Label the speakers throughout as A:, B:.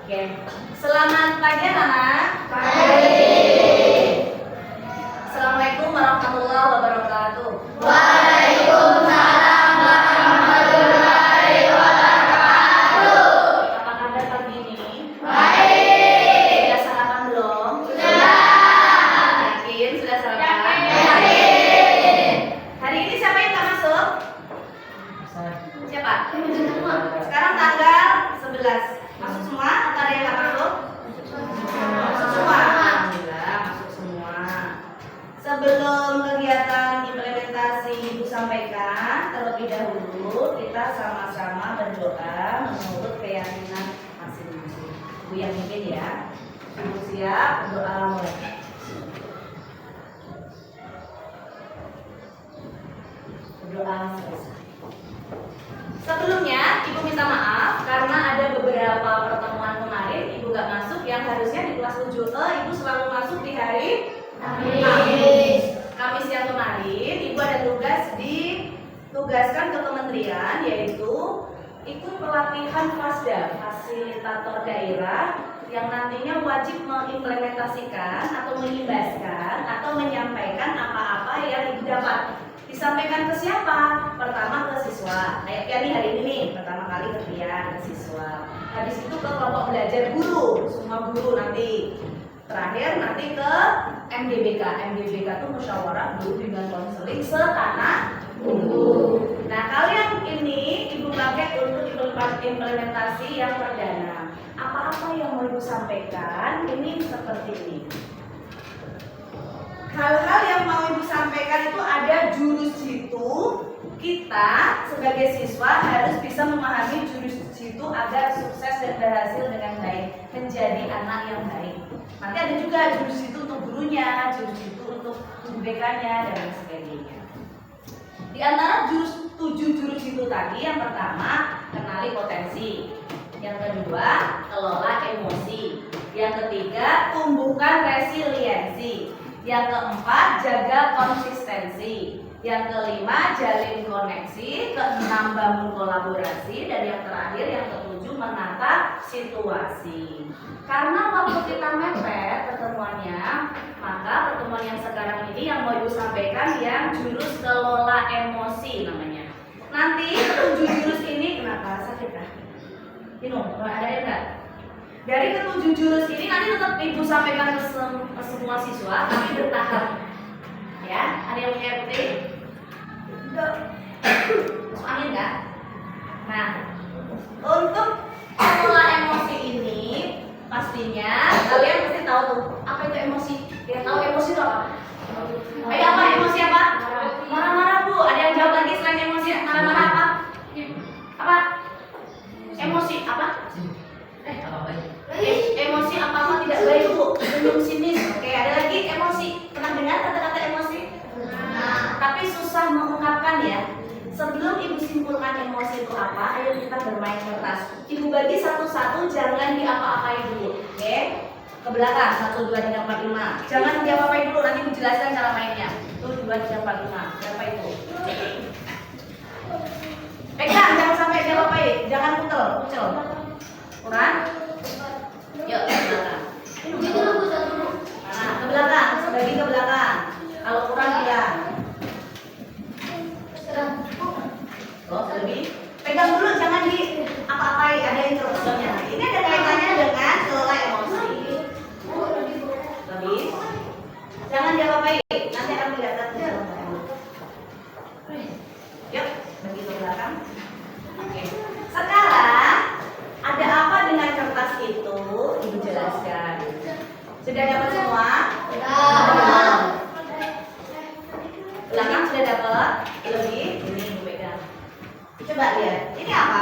A: Oke. Selamat pagi anak-anak.
B: Pagi.
A: Assalamualaikum warahmatullahi wabarakatuh.
B: Waalaikumsalam warahmatullahi wabarakatuh.
A: Apa kabar pagi ini?
B: Baik.
A: Sudah sarapan belum?
B: Sudah.
A: Yakin sudah sarapan?
B: Yakin.
A: Hari ini siapa yang tak masuk? Siapa? Sekarang tanggal 11. Masuk semua atau ada yang tak masuk? Masuk semua. Alhamdulillah masuk semua. Sebelum kegiatan implementasi Ibu sampaikan, terlebih dahulu kita sama-sama berdoa menurut keyakinan masing-masing. Ibu yang mimpin ya. Ibu siap, berdoa mulai. Berdoa selesai. Sebelumnya, Ibu minta maaf karena ada beberapa pertemuan kemarin Ibu gak masuk yang harusnya di kelas 7E Ibu selalu masuk di hari Kamis yang kemarin. Ibu ada ditugaskan ke kementerian, yaitu ikut pelatihan FASDA, fasilitator daerah, yang nantinya wajib mengimplementasikan atau mengimbaskan atau menyampaikan apa-apa yang Ibu dapat. Disampaikan ke siapa? Pertama ke siswa. Kayak Pian nih hari ini nih, pertama kali ke Pian, ke siswa. Habis itu ke kelompok belajar guru, semua guru nanti. Terakhir nanti ke MDBK. MDBK itu musyawarah guru bimbingan konseling setanah guru. Nah, kalian ini Ibu pakai untuk implementasi yang perdana. Apa-apa yang mau Ibu sampaikan ini seperti ini. Hal-hal yang mau Ibu sampaikan itu ada jurus jitu. Kita sebagai siswa harus bisa memahami jurus jitu agar sukses dan berhasil dengan baik, menjadi anak yang baik. Nanti ada juga jurus jitu untuk gurunya, jurus jitu untuk BK-nya dan lain sebagainya. Di antara 7 jurus jitu tadi, yang pertama kenali potensi, yang kedua kelola emosi, yang ketiga tumbuhkan resiliensi, yang keempat jaga konsistensi, yang kelima jalin koneksi, keenam bangun kolaborasi, dan yang terakhir yang ketujuh menata situasi. Karena waktu kita mepet pertemuannya, maka pertemuan yang sekarang ini yang mau Ibu sampaikan yang jurus kelola emosi namanya. Nanti 7 jurus ini kenapa sakit kah? Minum, ada ya enggak? Dari ke-7 jurus ini nanti tetap Ibu sampaikan ke semua siswa, tapi bertahap. Ya, ada yang punya air putih? Masuk angin nggak? Nah, untuk pola emosi ini pastinya kalian pasti tahu tuh apa itu emosi. Yang tahu emosi itu apa? Ayo apa emosi apa? Marah-marah Bu. Ada yang jawab lagi selain emosi? Marah-marah apa? Apa? Emosi apa? Emosi apa-apa tidak baik Bu. Senyum sinis. Oke, ada lagi emosi. Pernah dengar kata-kata emosi? Nah, tapi susah mengungkapkan ya. Sebelum Ibu simpulkan emosi itu apa, ayo kita bermain kertas. Ibu bagi satu-satu, jangan diapa-apain dulu. Oke? Ke belakang, 1, 2, 3, 4, 5. Jangan diapa-apain dulu, nanti Ibu jelaskan cara mainnya. 1, 2, 3, 4, 5. Berapa itu? Pegang, jangan sampai diapa-apain. Jangan kucel. Kurang? Yuk, ke belakang. Nah, ke belakang, sebagi ke belakang. Kalau kurang bilang. Oh, lebih. Pegang dulu, jangan di apa-apain, ada instruksinya. Ini ada kaitannya dengan kelola emosi. Lebih. Jangan diapa-apain, nanti akan kelihatan. Yuk, bagi ke belakang. Oke. Sekarang ada apa dengan kertas itu? Ibu jelaskan. Sudah dapat semua? Sudah. Belakang sudah dapat? Lebih? Ini Ibu pegang. Coba lihat. Ini apa?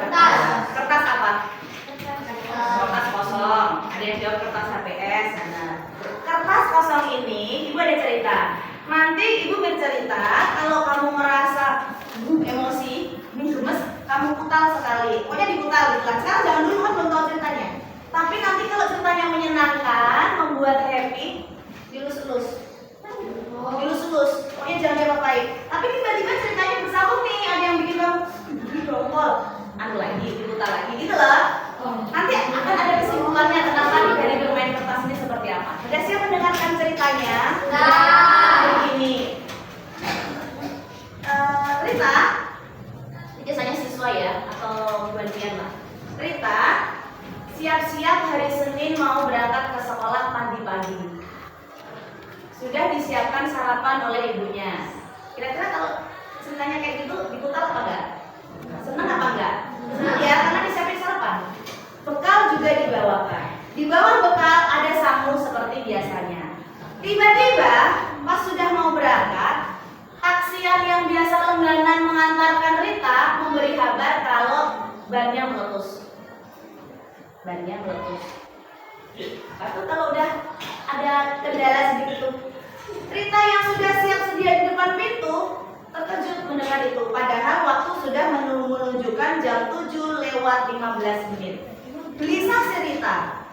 A: Kertas. Kertas apa? Kertas kosong. Ada yang jawab kertas HPS. Nah, kertas kosong ini Ibu ada cerita. Nanti Ibu bercerita kalau kamu merasa emosi, gemes, kamu putar sekali. Pokoknya diputar gitu kan. Sekarang jangan dulu kan belum tahu ceritanya. Tapi nanti kalau ceritanya menyenangkan, membuat happy, dilus-elus. Pokoknya jangan diapa-apain. Tapi tiba-tiba ceritanya bersambung nih, ada yang bikin kamu dongkol, anu lagi, diputar lagi gitu loh. Nanti siap-siap hari Senin mau berangkat ke sekolah pagi-pagi. Sudah disiapkan sarapan oleh ibunya. Kira-kira kalau ceritanya kayak gitu diputar apa enggak? Senang apa enggak? Senang ya, karena disiapin sarapan. Bekal juga dibawakan. Di bawah bekal ada samu seperti biasanya. Tiba-tiba pas sudah mau berangkat, taksian yang biasa langganan mengantarkan Rita memberi kabar kalau bannya meletus. Bannya meletus. Atau kalau udah ada kendala sedikit tuh, Rita yang sudah siap sedia di depan pintu terkejut mendengar itu. Padahal waktu sudah menunjukkan jam 7:15. Gelisah si Rita.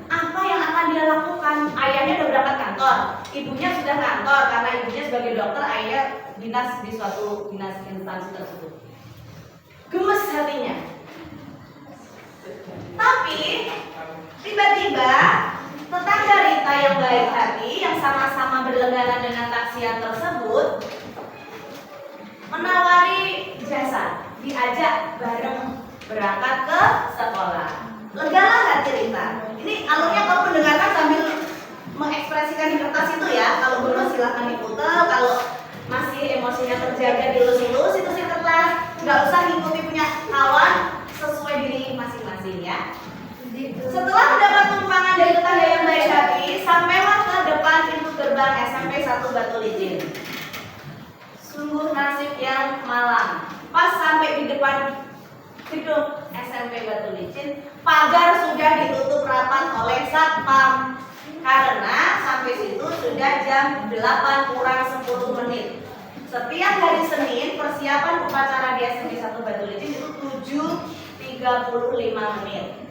A: Apa yang akan dia lakukan? Ayahnya udah berangkat kantor, ibunya sudah kantor karena ibunya sebagai dokter, ayahnya dinas di suatu dinas instansi tersebut. Gemes hatinya. Tapi tiba-tiba tetangga Rita yang baik hati yang sama-sama berlangganan dengan taksian tersebut menawari jasa, diajak bareng berangkat ke sekolah. Legalah hati Rita. Ini alurnya kalau mendengarkan sambil mengekspresikan di kertas itu ya. Kalau belum silahkan diputar. Kalau masih emosinya terjaga dilus-lus itu si kertas. Nggak usah ngikuti punya kawan, sesuai diri masing-masing ya. Setelah mendapat tumpangan dari tetangga yang baik hati, sampailah ke depan pintu gerbang SMP 1 Batu Licin. Sungguh nasib yang malang. Pas sampai di depan gedung SMP Batu Licin, pagar sudah ditutup rapat oleh satpam karena sampai situ sudah jam 8:10. Setiap hari Senin persiapan upacara di SMP 1 Batu Licin itu 7:35.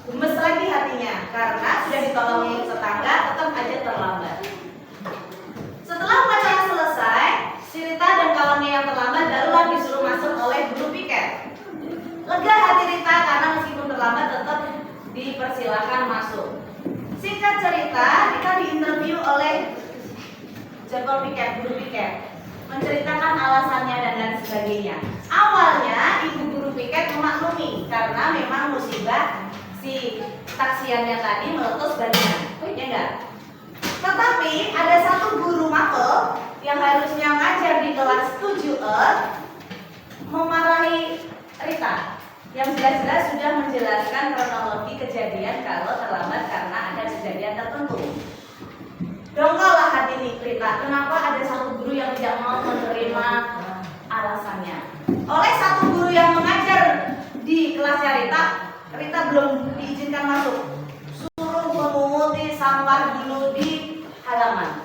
A: Gemes lagi hatinya karena sudah ditolongin tetangga, tetap aja terlambat. Setelah upacara selesai, si Rita dan kawannya yang terlambat barulah disuruh masuk oleh guru piket. Lega hati Rita karena meskipun terlambat tetap dipersilakan masuk. Singkat cerita, Rita diinterview oleh jadwal piket, guru piket, menceritakan alasannya dan lain sebagainya. Awalnya ibu guru piket memaklumi karena memang musibah si taksiannya tadi meletus bannya, ya enggak? Tetapi ada satu guru mapel yang harusnya ngajar di kelas 7E memarahi Rita yang jelas-jelas sudah menjelaskan kronologi kejadian kalau terlambat karena ada kejadian tertentu. Dongkallah hati Rita, kenapa ada satu guru yang tidak mau menerima alasannya. Oleh satu guru yang mengajar di kelasnya Rita belum diizinkan masuk. Suruh memunguti sampah dulu di halaman.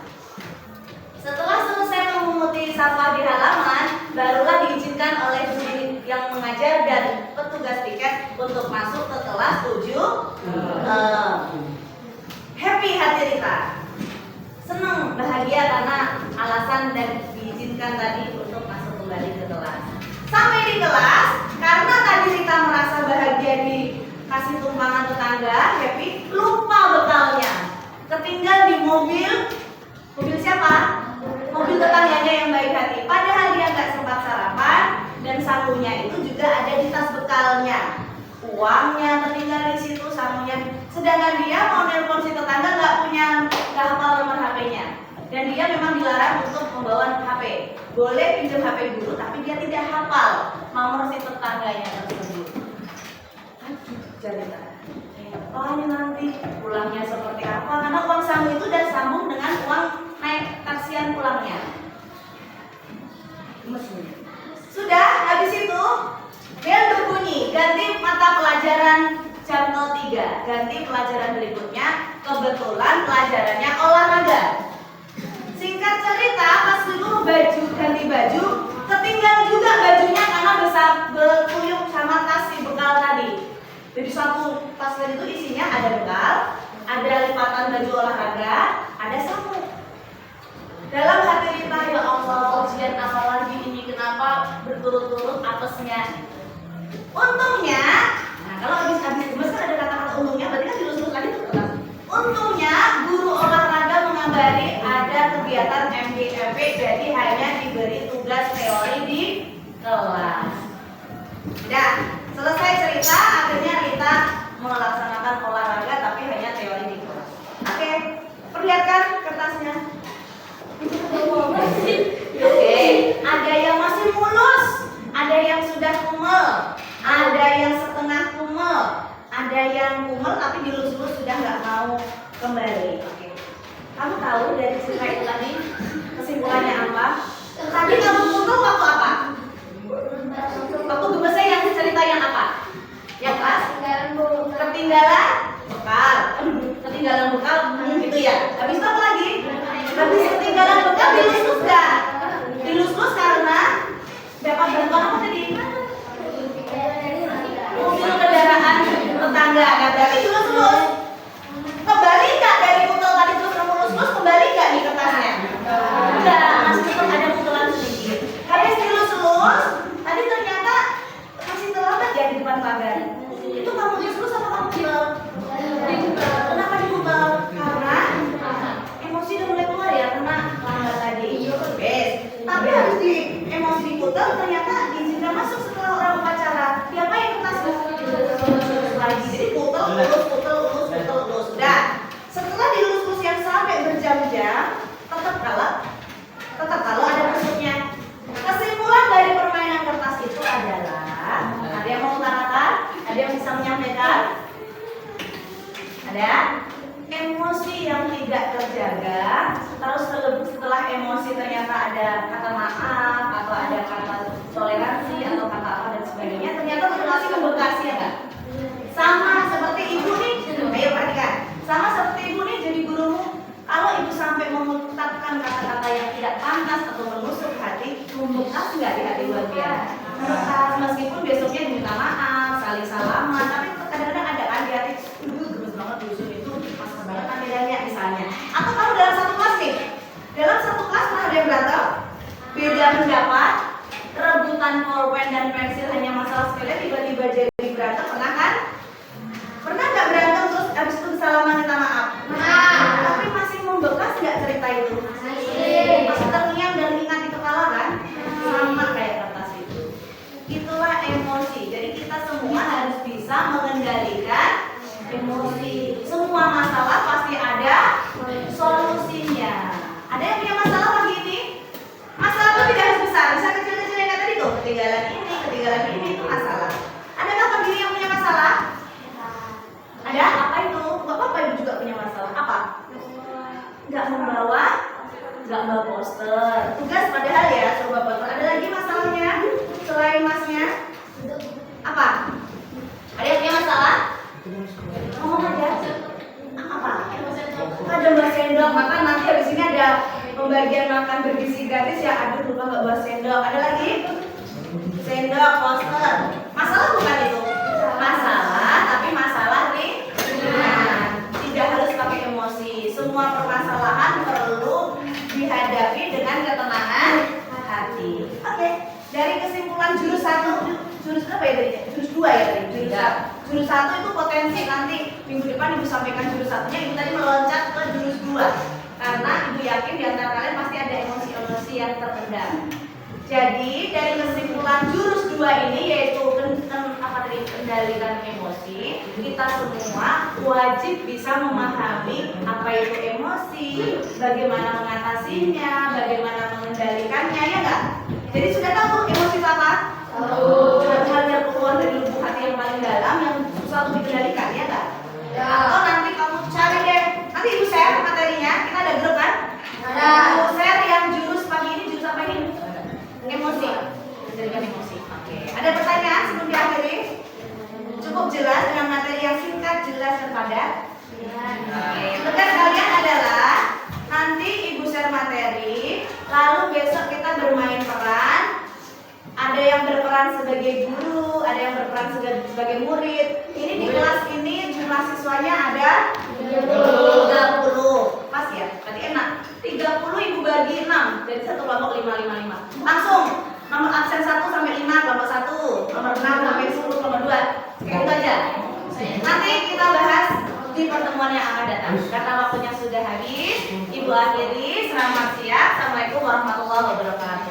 A: Setelah selesai memunguti sampah di halaman, barulah diizinkan oleh guru yang mengajar dan petugas piket untuk masuk ke kelas 7. Happy hati Rita. Senang, bahagia karena alasan dan diizinkan tadi untuk masuk kembali ke kelas. Sampai di kelas, karena tadi Rita merasa bahagia dikasih tumpangan tetangga, happy, lupa bekalnya. Ketinggal di mobil siapa? Mobil tetangganya yang baik hati. Padahal dia nggak sempat sarapan dan sakunya itu juga ada di tas bekalnya. Uangnya tertinggal di situ, sakunya. Sedangkan dia mau nelpon si tetangga nggak hafal nomor HP-nya. Dan dia memang dilarang untuk membawa HP. Boleh pinjam HP guru, tapi dia tidak hafal nomor si tetangganya tersebut. Aduh, cerita. Oh, nanti pulangnya seperti apa? Karena uang saku itu dan sambung dengan uang naik taksian pulangnya. Sudah, habis itu bel berbunyi, ganti mata pelajaran jam 03, ganti pelajaran berikutnya, kebetulan pelajarannya olahraga. Singkat cerita, pas dulu ganti baju, ketinggal juga bajunya karena berkuyup sama tas si bekal tadi. Jadi satu tas tadi itu isinya ada bekal, ada lipatan baju olahraga, ada sapu. Dalam hati Rita, ya Allah, ujian apa lagi ini, kenapa berturut-turut apesnya. Untungnya, nah kalau habis gemes kan ada kata-kata untungnya, berarti kan dilus-lus lagi tuh kertas. Untungnya guru olahraga mengabari ada kegiatan MGMP, jadi hanya diberi tugas teori di kelas. Nah, selesai cerita, akhirnya Rita melaksanakan olahraga tapi hanya teori di kelas. Oke, perlihatkan kertasnya. Oke, ada yang masih mulus, ada yang sudah kumel, ada yang setengah kumel, ada yang kumel tapi dilus-lus sudah nggak mau kembali. Oke, kamu tahu dari cerita itu tadi kesimpulannya apa? Tadi kamu kumel waktu apa? Waktu gemesnya yang cerita yang apa? Yang pas? Ketinggalan bekal. Ketinggalan bekal gitu ya. Habis itu apa lagi? Habis ketinggalan bekal dilus-lus gak? Dilus-lus karena dapat bantuan apa tadi? Mobil kendaraan tetangga. Nah, berarti dilus-lus. Kembali gak dari putel tadi terus kamu lus-lus? Kembali gak nih kertasnya? Enggak, masih tetap ada putelan sedikit. Habis dilus-lus, tadi ternyata masih terlambat ya di depan pagar. Itu kamu lus-lus apa kamu putel? Kenapa diputel? Karena emosi udah mulai keluar ya, karena lambat tadi. Yes. Tapi harus di emosi diputel, ternyata izinkan masuk setelah orang upacara. Diapain kertasnya? Lagi. Jadi putel, lulus. Udah. Setelah dilus-lus yang sampai berjam-jam, tetap kalau ada maksudnya. Kesimpulan dari permainan kertas itu adalah, ada yang mau utarakan? Ada yang bisa menyampaikan? Ada? Emosi yang tidak terjaga, terus setelah emosi ternyata ada kata maaf atau ada kata toleransi atau kata apa dan sebagainya, ternyata masih membekas ya kan? Sama seperti ibu nih, ayo perhatikan. Sama seperti ibu nih jadi gurumu, kalau ibu sampai mengucapkan kata-kata yang tidak pantas atau menusuk hati, membekas nggak di hati luar biasa? Membekas, meskipun besoknya diminta maaf, saling salaman, tapi kadang-kadang ada kan di hati, gemes banget dusun itu pas banget kan bedanya misalnya. Atau kalau dalam satu kelas nih, dalam satu kelas pernah ada yang berantem, beda pendapat, rebutan pulpen dan pensil hanya masalah sepele, tiba-tiba jadi berantem, pernah kan? Pernah nggak berantem terus habis itu salaman minta maaf? Tapi masih membekas nggak cerita itu? Masih terngiang dan ingat di kepala kan? Sama kayak kertas itu. Itulah emosi. Jadi kita semua harus bisa mengendalikan emosi. Semua masalah pasti ada solusinya. Ada yang punya masalah pagi ini? Masalah itu tidak harus besar, bisa kecil-kecil yang tadi tuh. Ketinggalan ini itu masalah. Adakah pagi ini yang punya masalah? Ada? Apa itu? Bapak ibu juga punya masalah. Apa? Nggak membawa poster. Tugas padahal ya, coba poster. Ada lagi masalahnya selain masnya? Apa? Ada yang punya masalah? Ngomong aja. Apa? Ada mbak sendok. Maka nanti habis ini ada pembagian makan bergizi gratis ya. Aduh lupa nggak bawa sendok. Ada lagi? Sendok, poster. Masalah bukan itu? Masalah, tapi masalah nih. Tidak harus pakai emosi. Semua permasalahan perlu dihadapi dengan ketenangan hati. Oke. Dari kesimpulan jurus 1, jurus berapa ya tadi? Jurus 2 ya tadi. Jurus 1 itu potensi nanti minggu depan ibu sampaikan jurus 1-nya. Ibu tadi meloncat ke jurus 2 karena ibu yakin di antara kalian pasti ada emosi-emosi yang terpendam. Jadi dari kesimpulan jurus 2 ini yaitu kendalikan emosi, kita semua wajib bisa memahami apa itu emosi, bagaimana mengatasinya, bagaimana mengendalikannya, ya enggak? Jadi sudah tahu emosi itu apa? Tahu. Hal yang keluar dari lubuk hati yang paling dalam yang susah untuk dikendalikan, ya enggak? Ya. Atau nanti kamu cari deh, nanti ibu share materinya, kita ada grup kan? Ada. Ibu share yang jurus pagi ini, jurus apa ini? Emosi. Kendalikan emosi. Oke. Ada pertanyaan sebelum diakhiri? Cukup jelas dengan materi yang singkat, jelas dan padat. Oke. Tugas kalian adalah nanti ibu share materi, lalu besok kita bermain peran. Ada yang berperan sebagai guru, ada yang berperan sebagai murid. Ini di kelas ini jumlah siswanya ada 30. Pas ya? Berarti enak. 30 ibu bagi 6. Jadi satu kelompok 5. Langsung nomor absen 1 sampai 5 kelompok 1, nomor 6 sampai 10 kelompok 2. Sekian itu aja. Nanti kita bahas di pertemuan yang akan datang. Karena waktunya sudah habis, ibu akhiri. Selamat siang. Assalamualaikum warahmatullahi wabarakatuh.